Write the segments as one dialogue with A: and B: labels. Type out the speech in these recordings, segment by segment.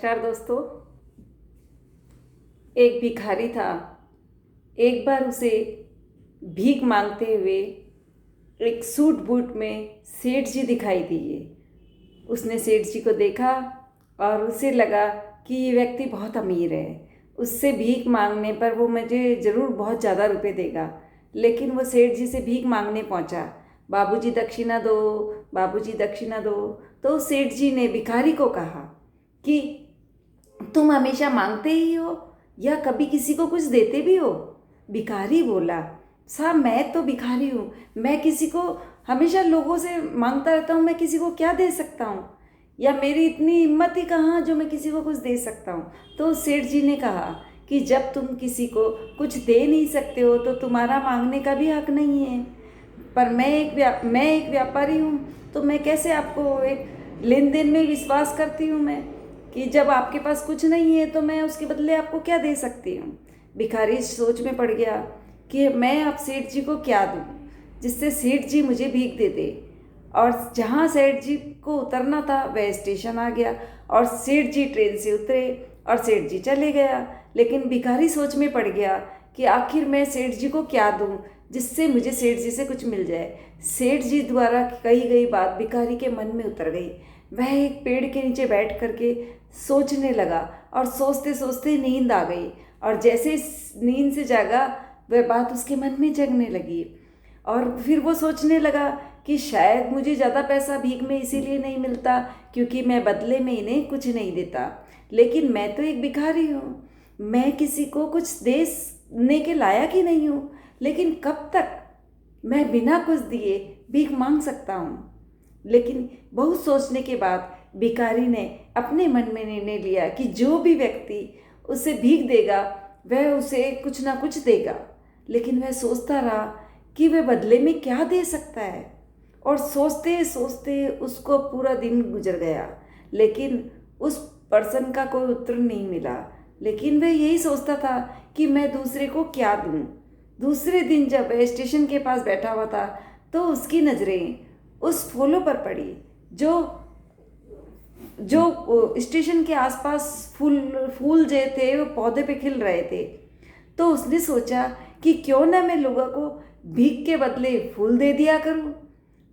A: नमस्कार दोस्तों। एक भिखारी था। एक बार उसे भीख मांगते हुए एक सूट बूट में सेठ जी दिखाई दिए। उसने सेठ जी को देखा और उसे लगा कि ये व्यक्ति बहुत अमीर है। उससे भीख मांगने पर वो मुझे ज़रूर बहुत ज़्यादा रुपए देगा। लेकिन वो सेठ जी से भीख मांगने पहुंचा। बाबूजी दक्षिणा दो, बाबूजी दक्षिणा दो। तो सेठ जी ने भिखारी को कहा कि तुम हमेशा मांगते ही हो या कभी किसी को कुछ देते भी हो? भिखारी बोला, साहब मैं तो भिखारी हूँ, मैं किसी को हमेशा लोगों से मांगता रहता हूँ, मैं किसी को क्या दे सकता हूँ? या मेरी इतनी हिम्मत ही कहाँ जो मैं किसी को कुछ दे सकता हूँ? तो सेठ जी ने कहा कि जब तुम किसी को कुछ दे नहीं सकते हो तो तुम्हारा मांगने का भी हक नहीं है। पर मैं एक व्यापारी हूँ, तो मैं कैसे आपको एक लेन देन में विश्वास करती हूँ मैं कि जब आपके पास कुछ नहीं है तो मैं उसके बदले आपको क्या दे सकती हूँ। भिखारी सोच में पड़ गया कि मैं अब सेठ जी को क्या दूँ जिससे सेठ जी मुझे भीख दे दे। और जहाँ सेठ जी को उतरना था वह स्टेशन आ गया और सेठ जी ट्रेन से उतरे और सेठ जी चले गया। लेकिन भिखारी सोच में पड़ गया कि आखिर मैं सेठ जी को क्या दूँ जिससे मुझे सेठ जी से कुछ मिल जाए। सेठ जी द्वारा कही गई बात भिखारी के मन में उतर गई। वह एक पेड़ के नीचे बैठ करके सोचने लगा और सोचते सोचते नींद आ गई। और जैसे नींद से जागा वह बात उसके मन में जगने लगी। और फिर वो सोचने लगा कि शायद मुझे ज़्यादा पैसा भीख में इसीलिए नहीं मिलता क्योंकि मैं बदले में इन्हें कुछ नहीं देता। लेकिन मैं तो एक भिखारी हूँ, मैं किसी को कुछ देने के लायक ही नहीं हूँ। लेकिन कब तक मैं बिना कुछ दिए भीख मांग सकता हूँ? लेकिन बहुत सोचने के बाद भिखारी ने अपने मन में निर्णय लिया कि जो भी व्यक्ति उसे भीख देगा वह उसे कुछ ना कुछ देगा। लेकिन वह सोचता रहा कि वह बदले में क्या दे सकता है। और सोचते सोचते उसको पूरा दिन गुजर गया, लेकिन उस पर्सन का कोई उत्तर नहीं मिला। लेकिन वह यही सोचता था कि मैं दूसरे को क्या दूं। दूसरे दिन जब वह स्टेशन के पास बैठा हुआ था तो उसकी नज़रें उस फूलों पर पड़ी जो जो स्टेशन के आसपास फूल फूल जो थे वो पौधे पे खिल रहे थे। तो उसने सोचा कि क्यों ना मैं लोगों को भीख के बदले फूल दे दिया करूं।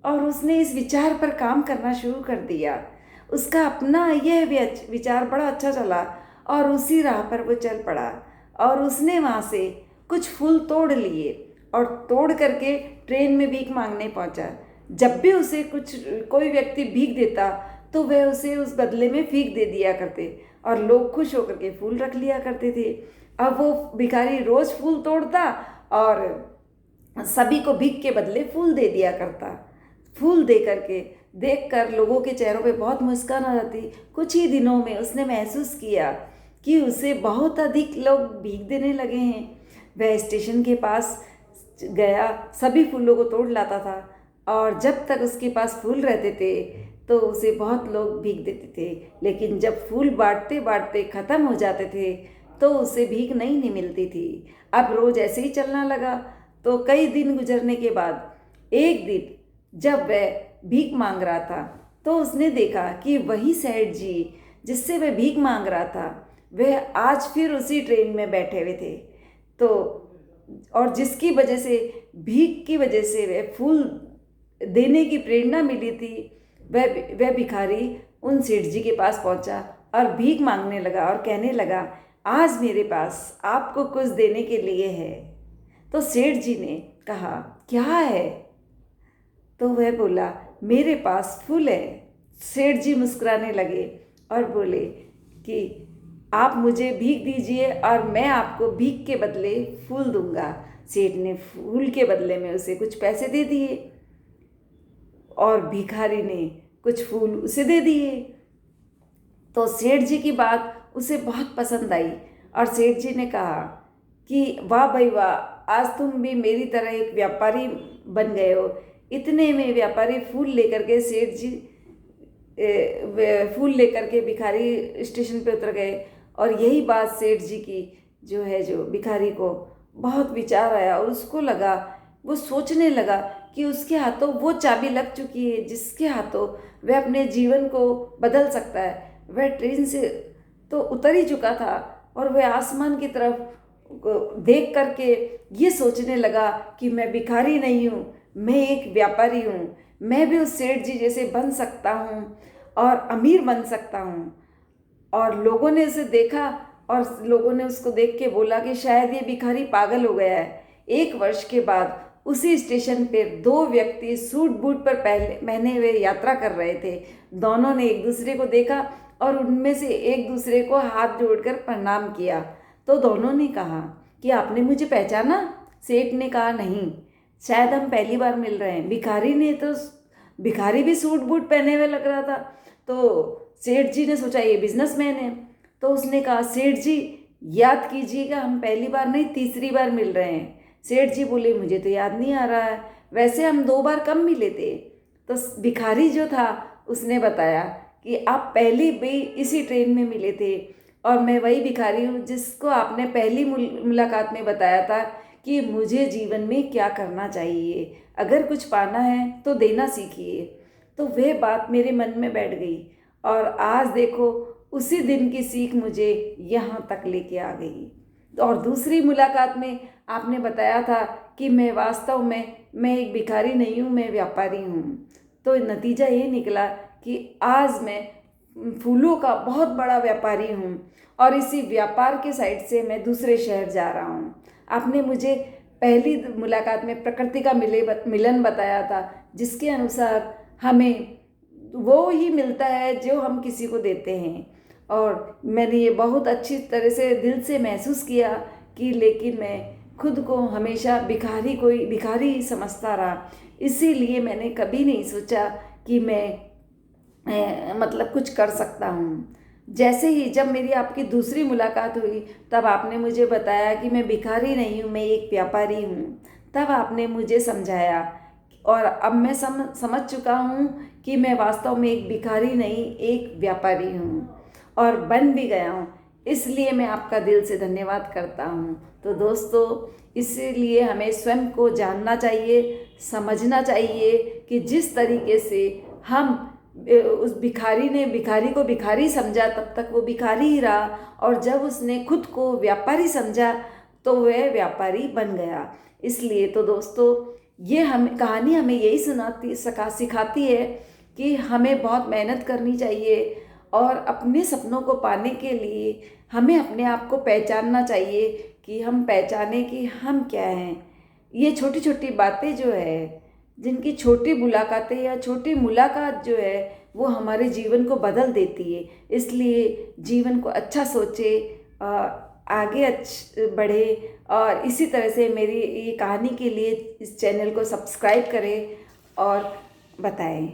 A: और उसने इस विचार पर काम करना शुरू कर दिया। उसका अपना यह विचार बड़ा अच्छा चला और उसी राह पर वो चल पड़ा। और उसने वहाँ से कुछ फूल तोड़ लिए और तोड़ करके ट्रेन में भीख मांगने पहुँचा। जब भी उसे कोई व्यक्ति भीख देता तो वह उसे उस बदले में भीख दे दिया करते और लोग खुश होकर के फूल रख लिया करते थे। अब वो भिखारी रोज़ फूल तोड़ता और सभी को भीख के बदले फूल दे दिया करता। फूल दे करके देख कर लोगों के चेहरों पे बहुत मुस्कान आ जाती। कुछ ही दिनों में उसने महसूस किया कि उसे बहुत अधिक लोग भीख देने लगे हैं। वह स्टेशन के पास गया, सभी फूलों को तोड़ लाता था और जब तक उसके पास फूल रहते थे तो उसे बहुत लोग भीख देते थे। लेकिन जब फूल बांटते बांटते ख़त्म हो जाते थे तो उसे भीख नहीं मिलती थी। अब रोज़ ऐसे ही चलना लगा। तो कई दिन गुजरने के बाद एक दिन जब वह भीख मांग रहा था तो उसने देखा कि वही सेठ जी जिससे वह भीख मांग रहा था वह आज फिर उसी ट्रेन में बैठे हुए थे। तो और जिसकी वजह से भीख की वजह से वह फूल देने की प्रेरणा मिली थी, वह भिखारी उन सेठ जी के पास पहुंचा और भीख मांगने लगा और कहने लगा, आज मेरे पास आपको कुछ देने के लिए है। तो सेठ जी ने कहा, क्या है? तो वह बोला, मेरे पास फूल है। सेठ जी मुस्कुराने लगे और बोले कि आप मुझे भीख दीजिए और मैं आपको भीख के बदले फूल दूंगा। सेठ ने फूल के बदले में उसे कुछ पैसे दे दिए और भिखारी ने कुछ फूल उसे दे दिए। तो सेठ जी की बात उसे बहुत पसंद आई और सेठ जी ने कहा कि वाह भाई वाह, आज तुम भी मेरी तरह एक व्यापारी बन गए हो। इतने में व्यापारी फूल लेकर के सेठ जी फूल लेकर के भिखारी स्टेशन पे उतर गए। और यही बात सेठ जी की जो भिखारी को बहुत विचार आया और उसको लगा, वो सोचने लगा कि उसके हाथों वो चाबी लग चुकी है जिसके हाथों वह अपने जीवन को बदल सकता है। वह ट्रेन से तो उतर ही चुका था और वह आसमान की तरफ देख करके ये सोचने लगा कि मैं भिखारी नहीं हूँ, मैं एक व्यापारी हूँ, मैं भी उस सेठ जी जैसे बन सकता हूँ और अमीर बन सकता हूँ। और लोगों ने उसे देखा और लोगों ने उसको देख के बोला कि शायद ये भिखारी पागल हो गया है। 1 वर्ष के बाद उसी स्टेशन पे 2 व्यक्ति सूट बूट पर पहने हुए यात्रा कर रहे थे। दोनों ने एक दूसरे को देखा और उनमें से एक दूसरे को हाथ जोड़कर प्रणाम किया। तो दोनों ने कहा कि आपने मुझे पहचाना? सेठ ने कहा नहीं, शायद हम पहली बार मिल रहे हैं। भिखारी भी सूट बूट पहने हुए लग रहा था। तो सेठ जी ने सोचा ये बिजनेसमैन है। तो उसने कहा सेठ जी याद कीजिएगा, हम पहली बार नहीं तीसरी बार मिल रहे हैं। सेठ जी बोले मुझे तो याद नहीं आ रहा है, वैसे हम 2 बार कम मिले थे। तो भिखारी जो था उसने बताया कि आप पहली भी इसी ट्रेन में मिले थे और मैं वही भिखारी हूँ जिसको आपने पहली मुलाकात में बताया था कि मुझे जीवन में क्या करना चाहिए, अगर कुछ पाना है तो देना सीखिए। तो वह बात मेरे मन में बैठ गई और आज देखो उसी दिन की सीख मुझे यहाँ तक लेके आ गई। और दूसरी मुलाकात में आपने बताया था कि मैं वास्तव में मैं एक भिखारी नहीं हूँ, मैं व्यापारी हूँ। तो नतीजा ये निकला कि आज मैं फूलों का बहुत बड़ा व्यापारी हूँ और इसी व्यापार के साइड से मैं दूसरे शहर जा रहा हूँ। आपने मुझे पहली मुलाकात में प्रकृति का मिलन बताया था, जिसके अनुसार हमें वो ही मिलता है जो हम किसी को देते हैं। और मैंने ये बहुत अच्छी तरह से दिल से महसूस किया कि लेकिन मैं खुद को हमेशा भिखारी ही समझता रहा। इसीलिए मैंने कभी नहीं सोचा कि मैं मतलब कुछ कर सकता हूँ। जैसे ही जब मेरी आपकी दूसरी मुलाकात हुई तब आपने मुझे बताया कि मैं भिखारी नहीं हूँ, मैं एक व्यापारी हूँ। तब आपने मुझे समझाया और अब मैं समझ चुका हूँ कि मैं वास्तव में एक भिखारी नहीं एक व्यापारी हूँ और बन भी गया हूँ। इसलिए मैं आपका दिल से धन्यवाद करता हूँ। तो दोस्तों, इसीलिए हमें स्वयं को जानना चाहिए, समझना चाहिए कि जिस तरीके से हम उस भिखारी को भिखारी समझा तब तक वो भिखारी ही रहा और जब उसने खुद को व्यापारी समझा तो वह व्यापारी बन गया। इसलिए तो दोस्तों, ये कहानी हमें यही सिखाती है कि हमें बहुत मेहनत करनी चाहिए और अपने सपनों को पाने के लिए हमें अपने आप को पहचानना चाहिए कि हम पहचाने कि हम क्या हैं। ये छोटी छोटी बातें जो है, जिनकी छोटी मुलाकातें या छोटी मुलाकात जो है वो हमारे जीवन को बदल देती है। इसलिए जीवन को अच्छा सोचे, आगे बढ़े और इसी तरह से मेरी ये कहानी के लिए इस चैनल को सब्सक्राइब करें और बताएं।